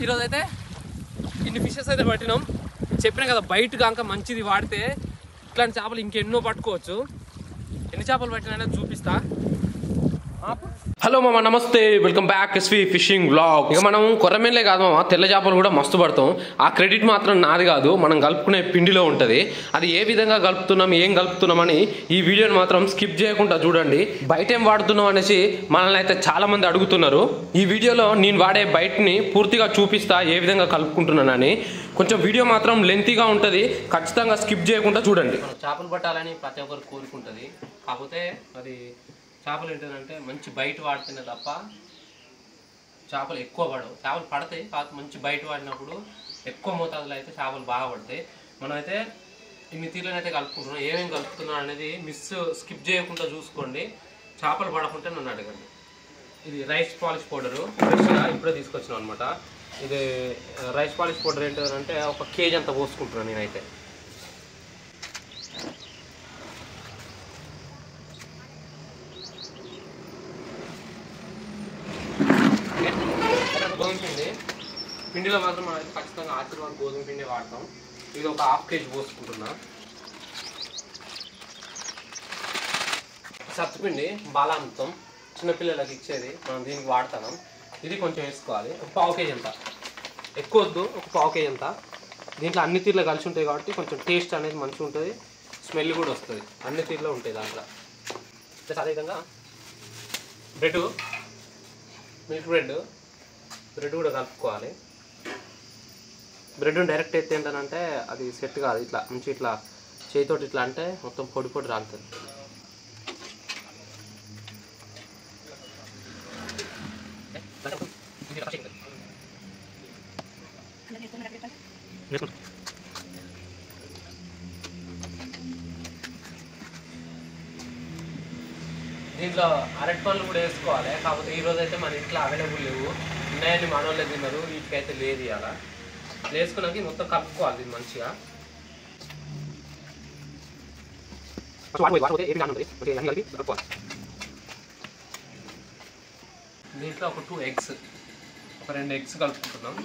ఈరోజు అయితే ఇన్ని ఫిషెస్ అయితే పట్టినాం. చెప్పినా కదా బయట కాక మంచిది వాడితే ఇట్లాంటి చేపలు ఇంకెన్నో పట్టుకోవచ్చు. ఎన్ని చేపలు పట్టినా చూపిస్తా. హలో మామ, నమస్తే, welcome back SV fishing vlog. ఇక మనం కొర్రమేన్లే కాదు మామ, తెల్ల చేపలు కూడా మస్తు పడతాం. ఆ క్రెడిట్ మాత్రం నాది కాదు, మనం కలుపుకునే పిండిలో ఉంటుంది. అది ఏ విధంగా కలుపుతున్నాం, ఏం కలుపుతున్నామని ఈ వీడియోని మాత్రం స్కిప్ చేయకుండా చూడండి. బయట ఏం వాడుతున్నాం అనేసి మనల్ని అయితే చాలా మంది అడుగుతున్నారు. ఈ వీడియోలో నేను వాడే బయటని పూర్తిగా చూపిస్తా, ఏ విధంగా కలుపుకుంటున్నానని. కొంచెం వీడియో మాత్రం లెంతీగా ఉంటుంది, ఖచ్చితంగా స్కిప్ చేయకుండా చూడండి. చేపలు పట్టాలని ప్రతి ఒక్కరు కోరుకుంటుంది. కాకపోతే అది చేపలు ఏంటంటే మంచి బయట వాడితేనే తప్ప చేపలు ఎక్కువ పడవు. చేపలు పడతాయి కాకపోతే మంచి బయట వాడినప్పుడు ఎక్కువ మోతాదులో అయితే చేపలు బాగా పడతాయి. మనమైతే ఇన్ని తీర్లనైతే కలుపుకుంటున్నాం. ఏమేమి కలుపుతున్నాం అనేది స్కిప్ చేయకుండా చూసుకోండి. చేపలు పడకుంటే నన్ను అడగండి. ఇది రైస్ పాలిష్ పౌడరు ఫ్రెష్గా ఇప్పుడే తీసుకొచ్చినాం అనమాట. ఇది రైస్ పాలిష్ పౌడర్ ఏంటంటే 1 కేజీ అంత పోసుకుంటున్నాను నేనైతే. గోధుమ పిండి, పిండిలో మాత్రం మనం ఖచ్చితంగా ఆశీర్వాద్ గోధుమ పిండి వాడతాం. ఇది ఒక 1/2 కేజీ పోసుకుంటున్నా. సత్తుపిండి బాలామృతం చిన్నపిల్లలకి ఇచ్చేది, మనం దీనికి వాడతాం. ఇది కొంచెం వేసుకోవాలి, 1/4 కేజీ అంత. ఎక్కువ వద్దు, 1/4 కేజీ అంత. దీంట్లో అన్ని తీర్లు కలిసి ఉంటాయి కాబట్టి కొంచెం టేస్ట్ అనేది మంచిగా ఉంటుంది, స్మెల్ కూడా వస్తుంది. అన్ని తీర్లో ఉంటాయి దాంట్లో. ప్లస్ అదేవిధంగా మిల్క్ బ్రెడ్ కూడా కలుపుకోవాలి. బ్రెడ్ని డైరెక్ట్ అయితే ఏంటంటే అది సెట్ కాదు. ఇట్లా మంచి ఇట్లా చేతితోటి ఇట్లా అంటే మొత్తం పొడి పొడి రాలుతుంది. దీంట్లో అరటి పండ్లు కూడా వేసుకోవాలి. కాకపోతే ఈరోజు అయితే మన ఇంట్లో అవైలబుల్ లేవు, ఉన్నాయని మన వాళ్ళే తిన్నారు, వీటికైతే లేదు. అలా వేసుకున్నాక మొత్తం కలుపుకోవాలి దీన్ని మంచిగా. దీంట్లో ఒక 2 ఎగ్స్, ఒక 2 ఎగ్స్ కలుపుకుంటున్నాం.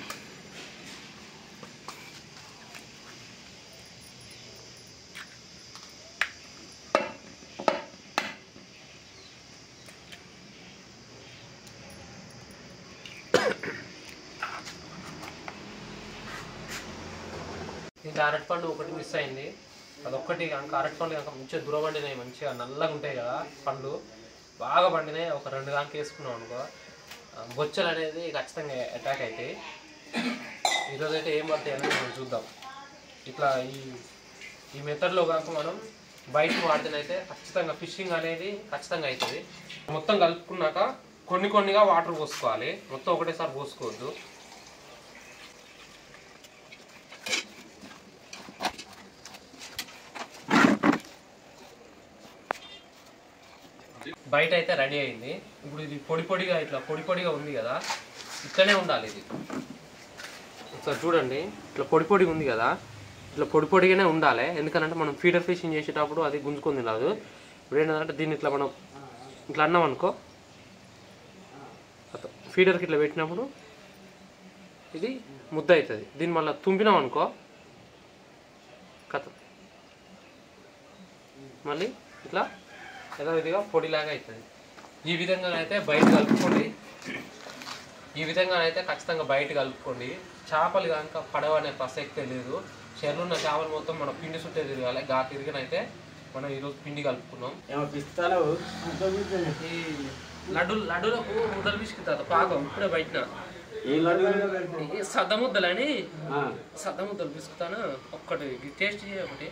దీంట్లో అరటిపండు ఒకటి మిస్ అయింది, అదొక్కటి కనుక. అరటిపండు కనుక మంచిగా దురబండినాయి, మంచిగా నల్లగా ఉంటాయి కదా పండ్లు, బాగా పండినాయి. ఒక 2 దాకా వేసుకున్నాం అనుకో, బొచ్చలు అనేది ఖచ్చితంగా అటాక్ అవుతాయి. ఈరోజు అయితే ఏం పడతాయి అనేది మనం చూద్దాం. ఇట్లా ఈ మెథడ్లో కనుక మనం బయట వాడితేనైతే ఖచ్చితంగా ఫిషింగ్ అనేది ఖచ్చితంగా అవుతుంది. మొత్తం కలుపుకున్నాక కొన్నిగా వాటర్ పోసుకోవాలి, మొత్తం ఒకటేసారి పోసుకోవద్దు. బయట అయితే రెడీ అయింది. ఇప్పుడు ఇది పొడిగా ఇట్లా పొడిగా ఉంది కదా, ఇట్లనే ఉండాలి. ఇది ఒకసారి చూడండి, ఇట్లా పొడిగా ఉంది కదా, ఇట్లా పొడిగానే ఉండాలి. ఎందుకంటే మనం ఫీడర్ ఫిషింగ్ చేసేటప్పుడు అది గుంజుకుంది రాదు. ఇప్పుడు ఏంటంటే దీన్ని ఇట్లా మనం ఇట్లా అన్నాం అనుకో, ఫీడర్కి ఇట్లా పెట్టినప్పుడు ఇది ముద్ద అవుతుంది. దీన్ని మళ్ళీ తుంపినాం అనుకో కథ మళ్ళీ ఇట్లా యథావిధిగా పొడిలాగా అవుతుంది. ఈ విధంగా అయితే బయట కలుపుకోండి. ఈ విధంగా అయితే ఖచ్చితంగా బయట కలుపుకోండి. చేపలు కనుక పడవనే ప్రసక్తే లేదు. చెరువున్న చేపలు మొత్తం మన పిండి చుట్టే తిరగాలి. గా తిరిగినైతే మనం ఈరోజు పిండి కలుపుకున్నాం. ఈ లడ్డూలకు ముద్దలు పిసుకుతుంది పాకం. ఇప్పుడే బయట సద్దముద్దలని సద్దముద్దలు పిసుకుతాను. ఒక్కటి టేస్ట్ ఒకటి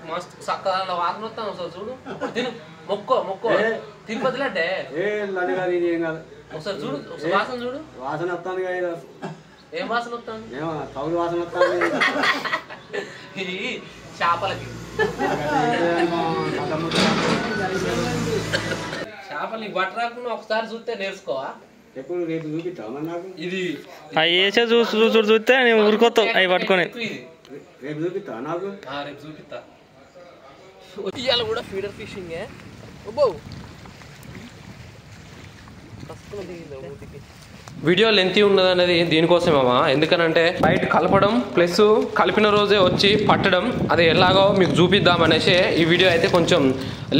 మస్తు సక్కగా వాసన వస్తాను. ఒకసారి చూడు, తిను, మొక్కో తిరుపతిలో అంటే ఒకసారి చూడు, వాసన చూడు. వాసన వస్తాను, ఏం వాసన వస్తాను? తౌడు వాసన వస్తాను. ఇది చేపలకి చేపలు బట్ట రాకుండా ఒకసారి చూస్తే నేర్చుకోవా. ఎప్పుడు రేపు చూపిస్తావా నాకు? ఇది అవి వేసే చూస్తే నేను ఊరుకోతావు అవి పట్టుకొని. రేపు చూపిస్తావా నాకు? రేపు చూపిస్తా. ఇవాళ కూడా ఫీడర్ ఫిషింగే. వీడియో లెంతీ ఉన్నది అనేది దీనికోసమేమా, ఎందుకనంటే బయట కలపడం ప్లస్ కలిపిన రోజే వచ్చి పట్టడం అది ఎలాగో మీకు చూపిద్దాం అనేసి ఈ వీడియో అయితే కొంచెం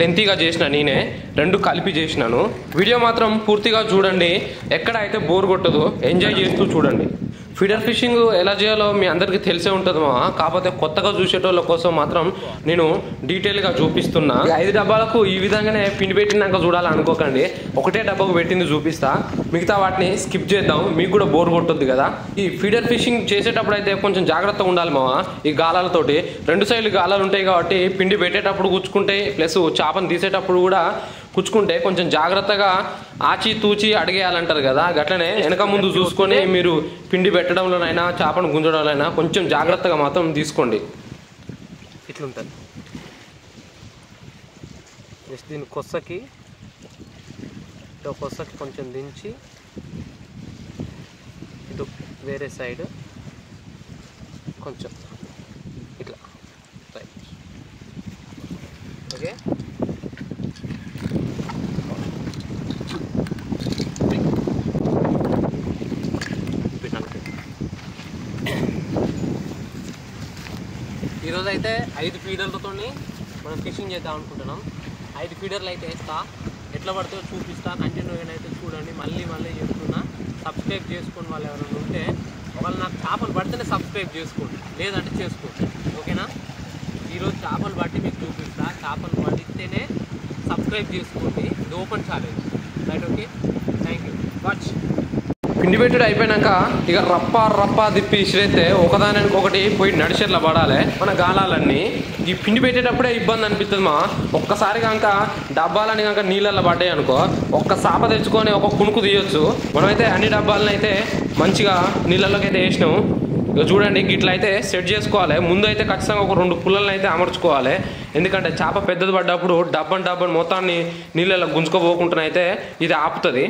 లెంతీగా చేసిన, నేనే రెండు కలిపి చేసినాను. వీడియో మాత్రం పూర్తిగా చూడండి, ఎక్కడ అయితే బోర్ కొట్టదు, ఎంజాయ్ చేస్తూ చూడండి. ఫీడర్ ఫిషింగ్ ఎలా చేయాలో మీ అందరికీ తెలిసే ఉంటుంది కాకపోతే కొత్తగా చూసేటోళ్ళ కోసం మాత్రం నేను డీటెయిల్గా చూపిస్తున్నా. 5 డబ్బాలకు ఈ విధంగానే పిండి పెట్టినాక చూడాలనుకోకండి, ఒకటే డబ్బాకు పెట్టింది చూపిస్తా, మిగతా వాటిని స్కిప్ చేద్దాం, మీకు కూడా బోర్ కొట్టుద్ది కదా. ఈ ఫీడర్ ఫిషింగ్ చేసేటప్పుడు అయితే కొంచెం జాగ్రత్తగా ఉండాలి ఈ గాలాలతోటి. 2 సైడ్లు గాలాలు ఉంటాయి కాబట్టి పిండి పెట్టేటప్పుడు గుచ్చుకుంటాయి, ప్లస్ చేపను తీసేటప్పుడు కూడా కుచ్చుకుంటే కొంచెం జాగ్రత్తగా ఆచి తూచి అడిగేయాలంటారు కదా, గట్లనే వెనక ముందు చూసుకొని మీరు పిండి పెట్టడంలోనైనా చేపను గుంజడంలోనైనా కొంచెం జాగ్రత్తగా మాత్రం తీసుకోండి. ఇట్లుంటుంది జస్ట్ దీని కొస్సకి కొంచెం దించి ఇటు వేరే సైడ్ కొంచెం ఇట్లా ఓకే. ఈరోజు అయితే 5 ఫీడర్లతో మనం ఫిషింగ్ చేద్దాం అనుకుంటున్నాం. 5 ఫీడర్లు అయితే వేస్తా, ఎట్లా పడుతుందో చూపిస్తా, కంటిన్యూగా అయితే చూడండి. మళ్ళీ చెప్తున్నా, సబ్స్క్రైబ్ చేసుకోండి. వాళ్ళు ఎవరైనా ఉంటే వాళ్ళు నాకు చేపలు పడితేనే సబ్స్క్రైబ్ చేసుకోండి, లేదంటే చేసుకోండి, ఓకేనా. ఈరోజు చేపలు పట్టి మీకు చూపిస్తా, చేపలు పడితేనే సబ్స్క్రైబ్ చేసుకోండి. ఇది open challenge, right? Okay, thank you, watch. పిండి పెట్టుడు అయిపోయినాక ఇక రప్పా తిప్పి ఇసిరైతే ఒకదానికి ఒకటి పోయి నడిచేట్లా పడాలి మన గాలాలన్నీ. ఈ పిండి పెట్టేటప్పుడే ఇబ్బంది అనిపిస్తుంది ఒక్కసారి కనుక డబ్బాలని కనుక నీళ్ళల్లో పడ్డాయి అనుకో, ఒక్క సాప తెచ్చుకొని ఒక కునుకు తీయొచ్చు. మనమైతే అన్ని డబ్బాలను అయితే మంచిగా నీళ్ళల్లోకి అయితే వేసినాము. ఇక చూడండి, గిట్లా అయితే సెట్ చేసుకోవాలి. ముందు అయితే ఖచ్చితంగా ఒక 2 పుల్లలను అయితే అమర్చుకోవాలి, ఎందుకంటే చేప పెద్దది పడ్డప్పుడు డబ్బని మొత్తాన్ని నీళ్ళల్లో గుంజుకోపోకుండా అయితే ఇది ఆపుతుంది.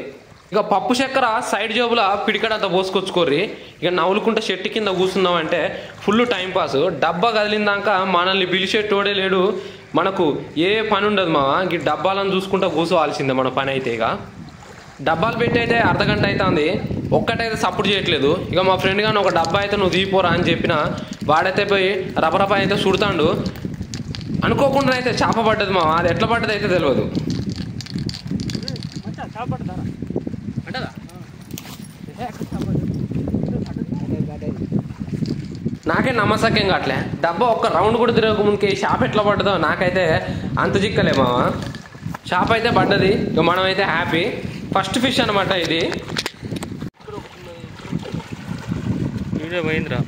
ఇక పప్పు చక్కెర సైడ్ జోబుల పిడికడంతా పోసుకొచ్చుకోర్రి. ఇక నవ్వులుకుంటే చెట్టు కింద కూర్చున్నామంటే ఫుల్ టైంపాస్. డబ్బా కదిలిందాక మనల్ని పిలిచేటోడే లేడు, మనకు ఏ పని ఉండదు ఈ డబ్బాలను చూసుకుంటూ కూర్చోవాల్సిందే మన పని అయితే. ఇక డబ్బాలు పెట్టి అయితే అర్ధగంట అవుతుంది, ఒక్కటైతే సపోర్ట్ చేయట్లేదు. ఇక మా ఫ్రెండ్ కానీ ఒక డబ్బా అయితే నువ్వు తీపోరా అని చెప్పిన, వాడైతే పోయి రపరప అయితే చుడతాడు. అనుకోకుండా అయితే చేప పడ్డది అది ఎట్లా పడ్డది అయితే తెలియదు. నాకే నమ్మసక్యం కావట్లే, డబ్బా ఒక్క రౌండ్ కూడా తిరగక ముందుకి షాప్ ఎట్లా పడ్డదో నాకైతే అంత చిక్కలే షాప్ అయితే పడ్డది. ఇక మనం అయితే హ్యాపీ. ఫస్ట్ ఫిష్ అనమాట ఇది. పోయిందిరా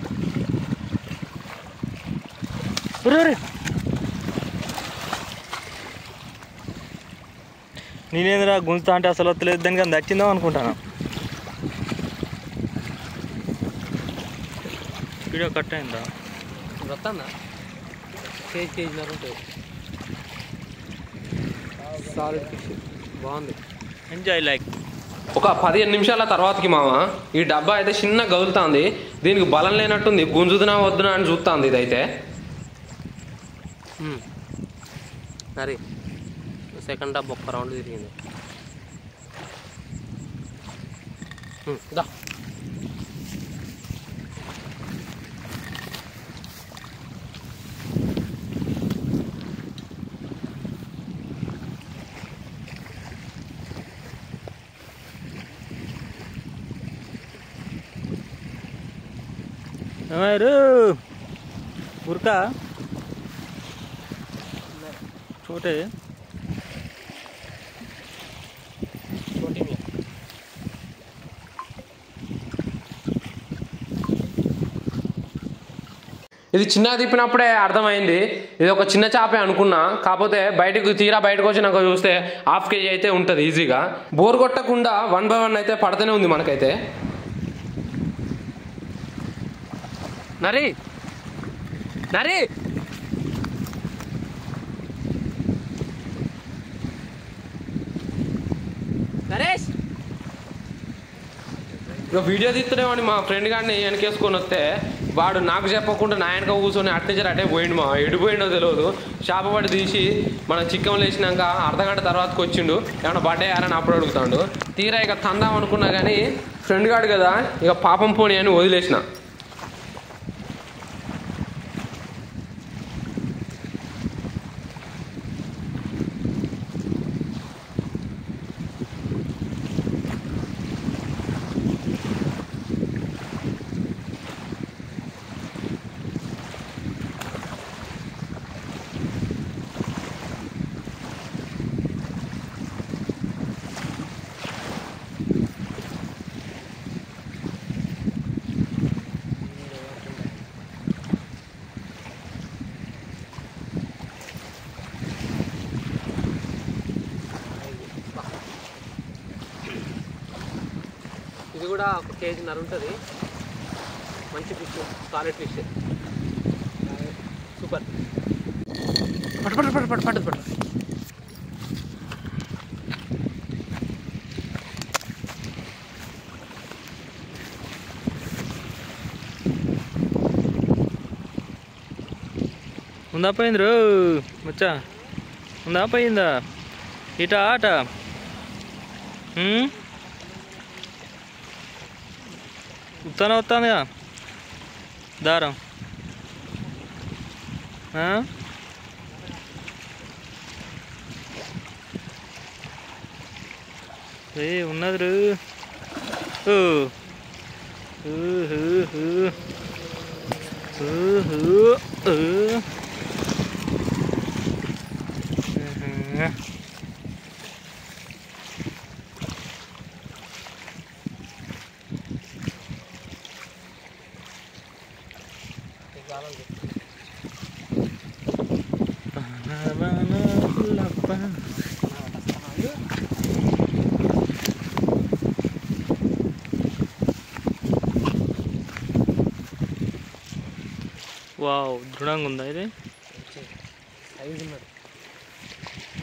నేనేంద్రా గుంజుతా అంటే అసలు వస్తలేదు, దానికి అంత వచ్చిందాం అనుకుంటాను. వీడియో కట్ అయిందా? వస్తుందా? కేజీన్నర ఉంటుంది. సాలిడ్ ఫిష్ బాగుంది, ఎంజాయ్ లైక్. ఒక 15 నిమిషాల తర్వాతకి ఈ డబ్బా అయితే చిన్న గదులుతుంది. దీనికి బలం లేనట్టుంది, గుంజుతున్నా వద్దునా అని చూస్తుంది. ఇదైతే మరి సెకండ్ డబ్బా ఒక్క రౌండ్ తిరిగింది. దా ఉరకా छोटे ఇది చిన్న తిప్పినప్పుడే అర్థమైంది ఇది ఒక చిన్న చేపే అనుకున్నా. కాకపోతే బయటకు వచ్చి నాకు చూస్తే 1/2 kg అయితే ఉంటుంది ఈజీగా. బోర్ కొట్టకుండా 1 by 1 అయితే పడుతూనే ఉంది మనకైతే. నరి నరి నరేష్ ఇక వీడియో తీస్తున్నామని మా ఫ్రెండ్ గారిని వెనకేసుకొని వస్తే వాడు నాకు చెప్పకుండా నా వెనక కూర్చొని అట్నుంచి అటే పోయిండు. మా ఎడిపోయిండో తెలియదు. చేప పడి తీసి మనం చిక్కలు వేసినాక అర్ధగంట తర్వాతకి వచ్చిండు. ఏమన్నా పడ్డాయారని అప్పుడు అడుగుతాడు. తీరా ఇక తందాం అనుకున్నా కానీ ఫ్రెండ్ గాడు కదా ఇక పాపం పోనీ అని వదిలేసిన. ఇది కూడా 1 కేజీన్నర ఉంటుంది. మంచి ఫిష్, సాలిడ్ ఫిష్, సూపర్. పట్టు పట్టు పట్టు పట్టు పట్టు పట్టు. ఉందా పోయింది రో వచ్చా ఉందా పోయిందా ఇటా ఆట ఉత్తానే వస్తానుగా దారం ఏ ఉన్నది రూ వావ్ దృఢంగా ఉందా ఇది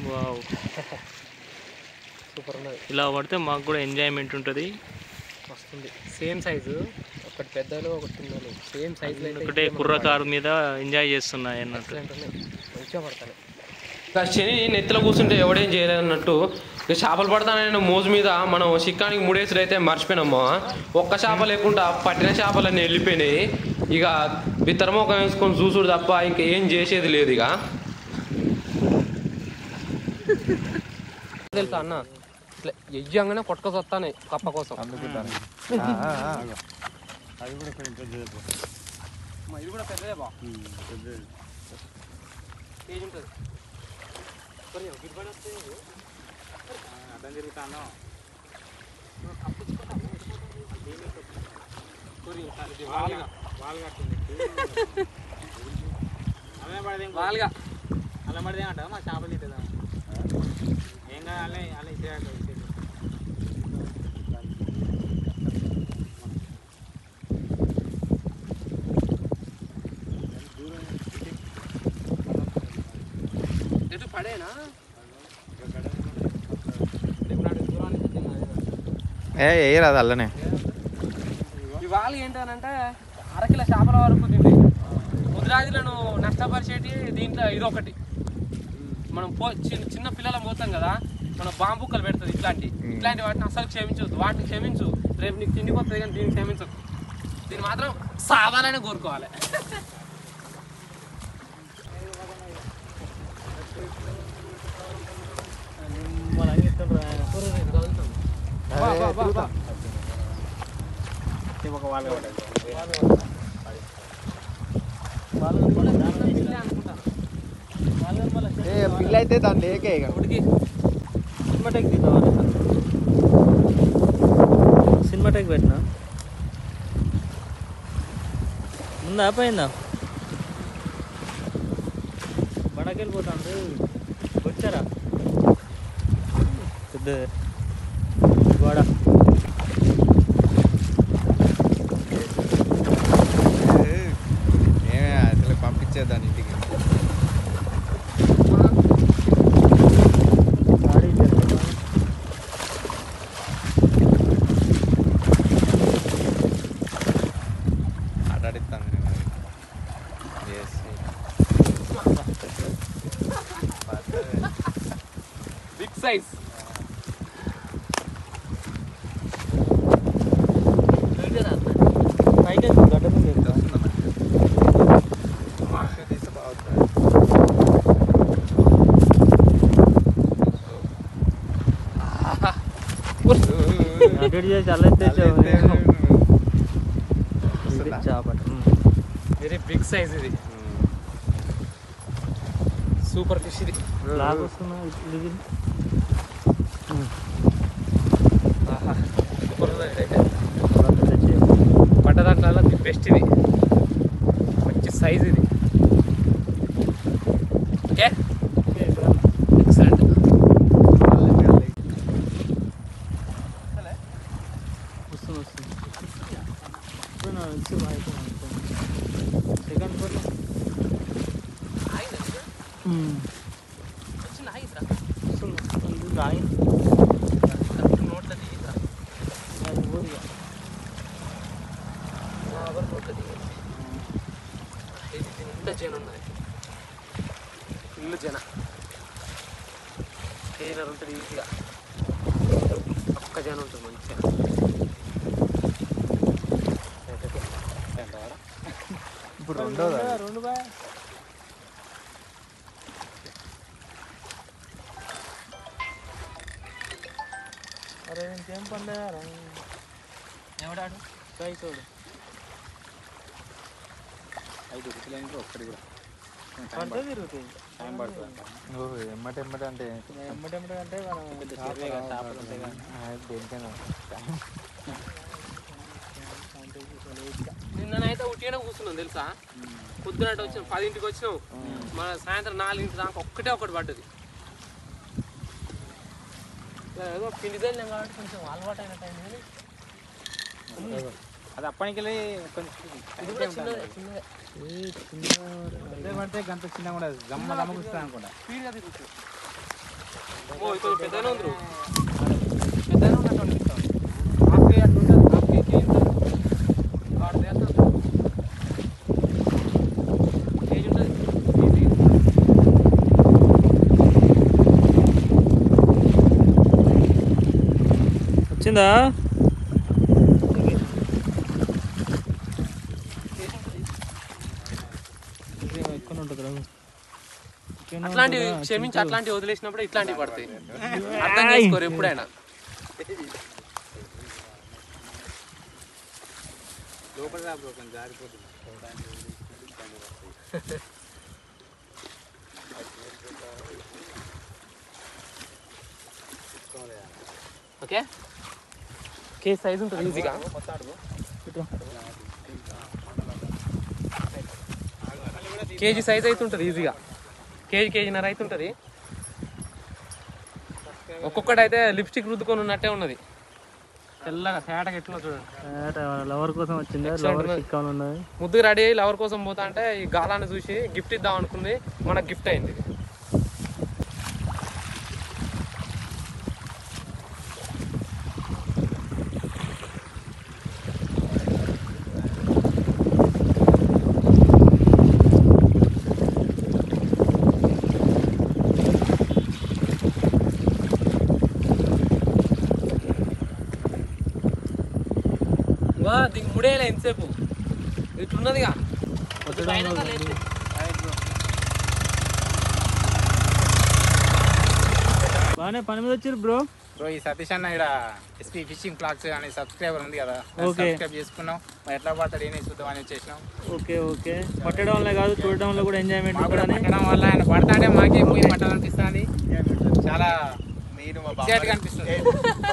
వావ్ సూపర్ ఉన్నది. ఇలా పడితే మాకు కూడా ఎంజాయ్మెంట్ ఉంటుంది. వస్తుంది సేమ్ సైజు, ఒకటి పెద్దలు ఒకటి చిన్నలు సేమ్ సైజులో ఒకటే కుర్రకారు మీద ఎంజాయ్ చేస్తున్నాయి అన్నట్టు మంచిగా పడతాయి. ఇక శని నెత్తిలో కూర్చుంటే ఎవడేం చేయలేదు అన్నట్టు ఇక చేపలు పడతానని మోజు మీద మనం చిక్కానికి 3 వేసులు అయితే మర్చిపోయినామా. ఒక్క చేప లేకుండా పట్టిన చేపలన్నీ వెళ్ళిపోయినాయి. ఇక బిత్తరమోకం వేసుకొని చూసుడు తప్ప ఇంకా ఏం చేసేది లేదు. ఇక తెలుసా అన్న ఇట్లా ఎయ్యంగానే కొట్టుకొని వస్తానే కప్ప కోసం. ఇది కూడా పెద్దదే బా కేజీ ఉంటుంది. అర్థం తిరుగుతాను వాళ్ళగా అలా పడితే అంట మా చేపలు తింటుందా ఏం కాదు. అలా అలా ఇచ్చే ఎటు పడేనా వేయరాదు అల్లనే. ఇవాళ ఏంటనంటే 1/2 కిలో చేపల వరకు తిండి ముద్రాజులను నష్టపరిచేటి దీంట్లో ఇదొకటి. మనం చిన్న పిల్లలం పోతాం కదా, మనం బాంబుక్కలు పెడుతుంది ఇట్లాంటి వాటిని అసలు క్షమించవద్దు. వాటిని క్షమించు, రేపు నీకు తిండికి వస్తుంది కానీ దీన్ని క్షమించదు. దీన్ని మాత్రం సాధారణంగా కోరుకోవాలి. పిల్ల అయితే దాన్ని లేకే సినిమాటెక్ తీద్దాం. సినిమాటెక్ పెట్టినా ముందా పోయిందా బడకెళ్ళిపోతాను. వచ్చారా పెద్ద గోడ ఏమే అసలు పంపించేదాన్ని ఇంటికి. మాట్లాడిస్తాను big size very big size ఇది సూపర్ ఫిష్ ఇది పట్టదాంట్లో ది బెస్ట్ ఇది మంచి సైజ్ ఇది ఓకే ఎక్సలెంట్ జన ఉన్నాయి ఫుల్ జన కేజీన్నర ఉంటుంది ఈజీగా ఒక్క జన ఉంటుంది మంచిగా ఇప్పుడు రెండోదా అరే ఇంకేం పండుగ ఎవడాడు చూడు ఒక్కడి కూడా పడితే తిరుగుతాయి టైం పడుతుంది ఎమ్మటి అంటే ఎమ్మటెమ్మట అంటే మనం దేనికైనా నిన్ననైతే ఉట్టిగానే కూర్చున్నాం తెలుసా పొద్దునట్టు వచ్చినాం 10ంటికి వచ్చినాం మన సాయంత్రం 4ంటి దాకా ఒక్కటే ఒకటి పడ్డది ఏదో పిండి తెలియదు కాబట్టి కొంచెం అలవాటు అయినట్టు అయింది కానీ అది అప్పటికెళ్ళి ఇది కూడా చిన్నదే పడితే గంట చిన్నగా ఉండదు జమ్మ జమ్మకుస్తాను అనుకుంటా స్పీడ్గా తిరుగుతుంది ఓ కొంచెం పెద్దనే ఉందరు పెద్దనే ఉన్నట్టు అనిపిస్తాం హాఫ్ కే అట్లా ఉంటుంది హాఫ్ కేజీ ఉంటుంది ఈజీ వచ్చిందా అట్లాంటివి క్షమించి అట్లాంటివి వదిలేసినప్పుడు ఇట్లాంటివి పడతాయి అర్థం చేసుకోరు ఎప్పుడైనా ఓకే కే సైజ్ ఉంటుంది ఈజీగా కేజీ సైజ్ అయితే ఉంటుంది ఈజీగా కేజీన్నర అయితే ఉంటుంది ఒక్కొక్కటి అయితే లిప్స్టిక్ రుద్దుకొని ఉన్నట్టే ఉన్నది తెల్లగా తేటగా ఎట్లా చూడండి లవర్ కోసం వచ్చింది ముద్దుగా రెడీ అయ్యి లవర్ కోసం పోతా అంటే ఈ గాలాన్ని చూసి గిఫ్ట్ ఇద్దాం అనుకుంది మనకు గిఫ్ట్ అయింది దీనికి ముడేలా ఎంతసేపు ఇట్లున్నదిగా బాగానే పని మీద వచ్చారు బ్రో ఈ సతీష్ అన్న ఇక్కడ ఎస్పీ ఫిషింగ్ బ్లాగ్స్ అనే సబ్స్క్రైబర్ ఉంది కదా సబ్స్క్రైబ్ చేసుకున్నాం ఎట్లా పడతాడు ఏం చూద్దాం అని వచ్చేసినాం ఓకే ఓకే పట్టడంలో కాదు చూడడంలో కూడా ఎంజాయ్మెంట్ పట్టడం వల్ల ఆయన పడతాడే మాకే పోయి పట్టాలనిపిస్తుంది చాలా కనిపిస్తుంది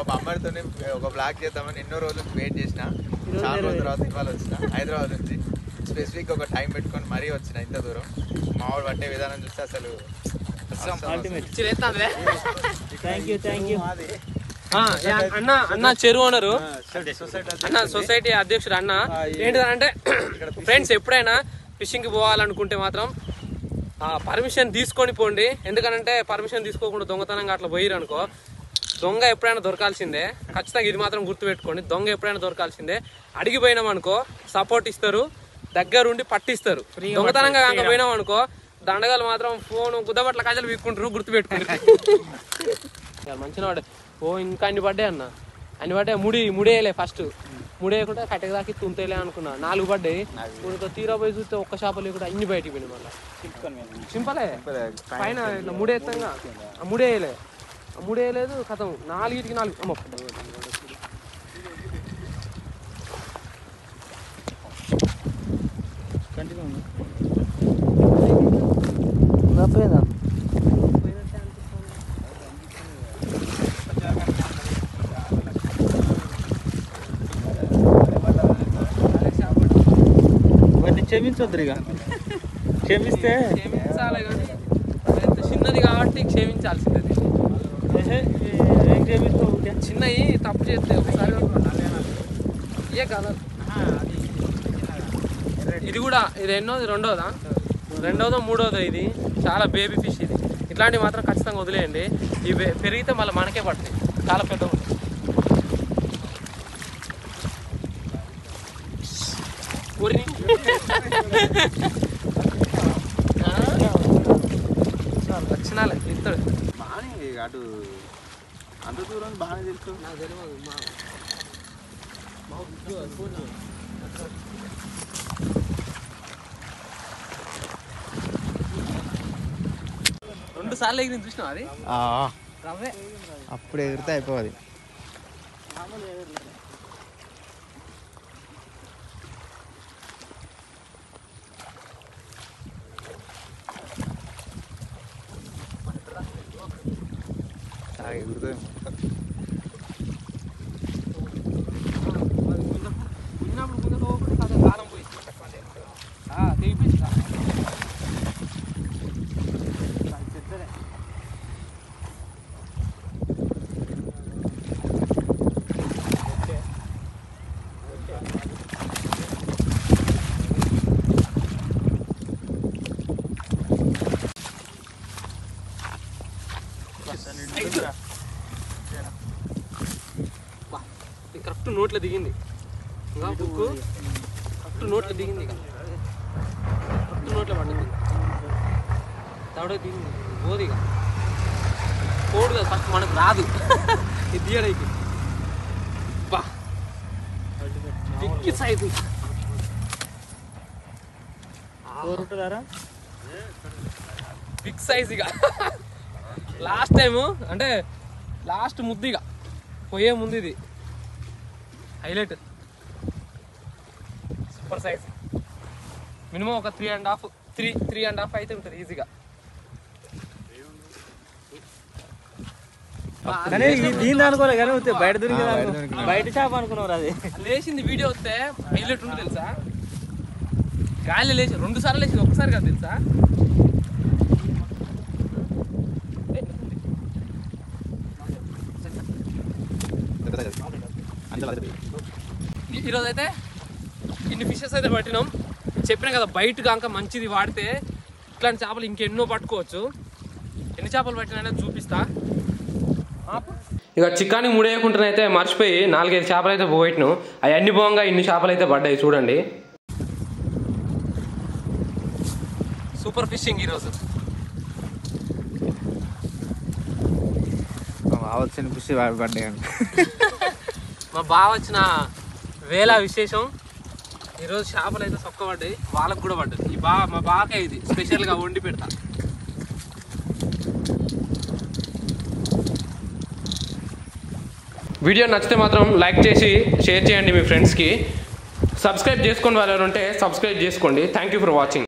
మా అమ్మడితోనే ఒక బ్లాగ్ చేద్దామని ఎన్నో రోజులు వెయిట్ చేసిన చాలా రోజుల తర్వాత ఇవాళ వచ్చిన హైదరాబాద్ నుంచి స్పెసిఫిక్ ఒక టైం పెట్టుకొని మరీ వచ్చిన ఇంత దూరం మావాడు పట్టే విధానం చూస్తే అసలు అన్న చెరువు ఓనరు అన్న సొసైటీ అధ్యక్షుడు అన్న ఏంటిదంటే ఫ్రెండ్స్ ఎప్పుడైనా ఫిషింగ్ కి పోవాలనుకుంటే మాత్రం పర్మిషన్ తీసుకొని పోండి ఎందుకంటే పర్మిషన్ తీసుకోకుండా దొంగతనంగా అట్లా పోయిరు అనుకో దొంగ ఎప్పుడైనా దొరకాల్సిందే ఖచ్చితంగా ఇది మాత్రం గుర్తుపెట్టుకోండి దొంగ ఎప్పుడైనా దొరకాల్సిందే అడిగిపోయినాం అనుకో సపోర్ట్ ఇస్తారు దగ్గరుండి పట్టిస్తారు. దొంగతనంగా కాక పోయినాం అనుకో దండగాలు మాత్రం ఫోన్ గుద్దబట్ల కాజలు వీక్కుంటారు, గుర్తు పెట్టుకుంటారు. మంచిగా పడ్డాయి. ఇంకా అన్ని పడ్డాయి అన్న, అన్ని పడ్డాయి. ముడేయలే ఫస్ట్, ముడేయకుండా కట్టెకి దాకి తుంతేలే అనుకున్నా. 4 పడ్డాయి. తీరా పోయి చూస్తే ఒక్క చేప లేకుండా అన్ని బయటికి పోయినాయి. మళ్ళీ సింపలే పైన ఇట్లా ముడేస్తాంగా, ముడేయలేదు కథం. 4కి 4 అమ్మ పోయిందా? క్షమించొద్దు ఇక, క్షమిస్తే క్షమించాలి కానీ చిన్నది కాబట్టి క్షమించాల్సిందే. ఏం క్షమిస్తావు? చిన్నవి తప్పు చేస్తే ఒకసారి ఏ కదా. ఇది కూడా ఇది ఎన్నోది, రెండోదో మూడోదో. ఇది చాలా బేబీ ఫిష్. ఇది ఇట్లాంటివి మాత్రం ఖచ్చితంగా వదిలేయండి. ఇవి పెరిగితే మళ్ళీ మనకే పడతాయి. చాలా పెద్ద లక్షణాలే ఇస్తాడు. బాగానే అటు అంత దూరం బాగానే తెలుసు. నాకు తెలియదు. రెండు సార్లు ఎగిరి చూసినావు అది రవ్వే. అప్పుడు ఎగిరితే అయిపోవాలి. ఎగురుతుంది. కాలం పోయి తెగిపోయింది. కరెక్ట్ నోట్లో దిగింది. ఇంకా బుక్ కరెక్ట్ నోట్లో దిగింది. కరెక్ట్ నోట్లో పడింది. తవడ దిగింది. పోదిగా పోడు కదా ఫస్ట్, మనకు రాదు ఇది తీయడానికి. బా బిగ్ సైజు బిగ్ సైజ్. ఇక లాస్ట్ టైము అంటే లాస్ట్ ముద్దిగా పోయే ముందు ఇది హైలైట్. Super size. మినిమం ఒక 3.5 అయితే ఉంటుంది ఈజీగా. దీన్ని అనుకోలే కానీ బయట దొరికింది, బయట చేప అనుకున్నారు. అది లేచింది వీడియో వస్తే హైలైట్ ఉంటుంది తెలుసా. గాలి లేచి 2 సార్లు లేచింది, ఒక్కసారి కాదు తెలుసా. ఈరోజు అయితే ఇన్ని ఫిషెస్ అయితే పట్టినాం. చెప్పినా కదా బయట కాక మంచిది వాడితే ఇట్లాంటి చేపలు ఇంకెన్నో పట్టుకోవచ్చు. ఎన్ని చేపలు పట్టినా చూపిస్తా. ఇక చిక్కానికి ముడేయకుండానైతే మర్చిపోయి 4-5 చేపలు అయితే పోయిట్ను. అవన్నీ పోగా ఇన్ని చేపలు అయితే పడ్డాయి చూడండి. సూపర్ ఫిషింగ్ ఈరోజు. వచ్చిన ఫిష్ పడ్డాయి. మా బావ వచ్చిన వేళ విశేషం. ఈరోజు చేపలు అయితే సొక్క పడ్డాయి, వాళ్ళకు కూడా పడ్డాయి. మా బావకే ఇది స్పెషల్గా వండి పెడతా. వీడియో నచ్చితే మాత్రం లైక్ చేసి షేర్ చేయండి మీ ఫ్రెండ్స్కి. సబ్స్క్రైబ్ చేసుకోండి, వాళ్ళు ఉంటే సబ్స్క్రైబ్ చేసుకోండి. Thank you for watching.